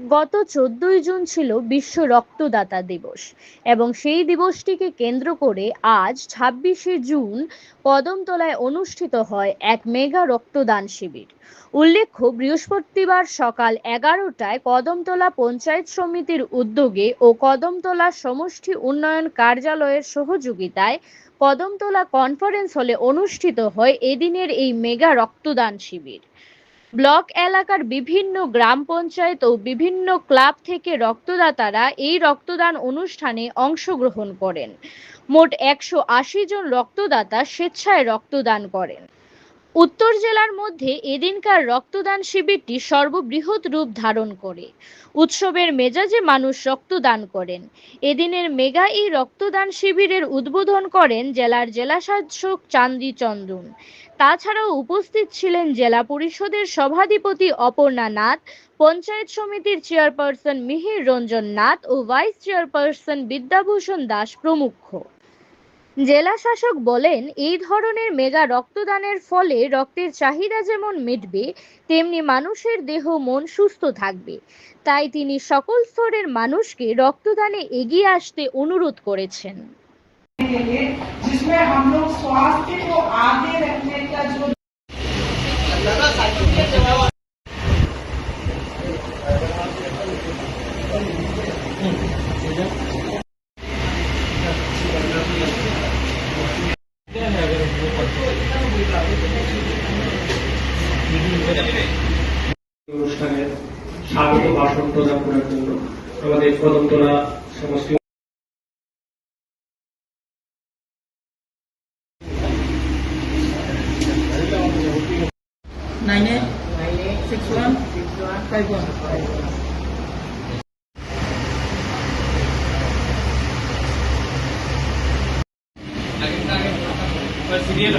গত 14ই জুন ছিল বিশ্ব রক্তদাতা দিবস এবং সেই দিবসটিকে কেন্দ্র করে আজ 26শে জুন কদমতলায় অনুষ্ঠিত হয় এক মেগা রক্তদান শিবির। উল্লেখ্য, বৃহস্পতিবার সকাল 11টায় কদমতলা পঞ্চায়েত সমিতির উদ্যোগে ও কদমতলা সমষ্টি উন্নয়ন কার্যালয়ের সহযোগিতায় কদমতলা কনফারেন্স হলে অনুষ্ঠিত হয় এদিনের এই মেগা রক্তদান শিবির। ব্লক এলাকার বিভিন্ন গ্রাম পঞ্চায়েত ও বিভিন্ন ক্লাব থেকে রক্তদাতারা এই রক্তদান অনুষ্ঠানে অংশগ্রহণ করেন। মোট 180 জন রক্তদাতা স্বেচ্ছায় রক্তদান করেন। উত্তর জেলার মধ্যে এদিনকার রক্তদান শিবিরটি সর্ববৃহৎ রূপ ধারণ করে। উৎসবের মেজাজে মানুষ রক্তদান করেন। এদিনের মেগা এই রক্তদান শিবিরের উদ্বোধন করেন জেলার জেলাশাসক চান্দি চন্দন। তাছাড়াও উপস্থিত ছিলেন জেলা পরিষদের সভাধিপতি অপর্ণা নাথ, পঞ্চায়েত সমিতির চেয়ারপারসন মিহির রঞ্জন নাথ ও ভাইস চেয়ারপারসন বিদ্যাভূষণ দাস প্রমুখ। জেলা শাসক বলেন, এই ধরনের মেগা রক্তদানের ফলে রক্তের চাহিদা যেমন মিটবে, তেমনি মানুষের দেহ মন সুস্থ থাকবে। তাই তিনি সকল স্তরের মানুষকে রক্তদানে এগিয়ে আসতে অনুরোধ করেছেন। जिसमें हम लोग स्वास्थ्य को आगे रखने का जो অনুষ্ঠানের স্বাগত ভাষণ প্রদান করার জন্য আমাদের কদমতলা সমষ্টি সিরিয়াল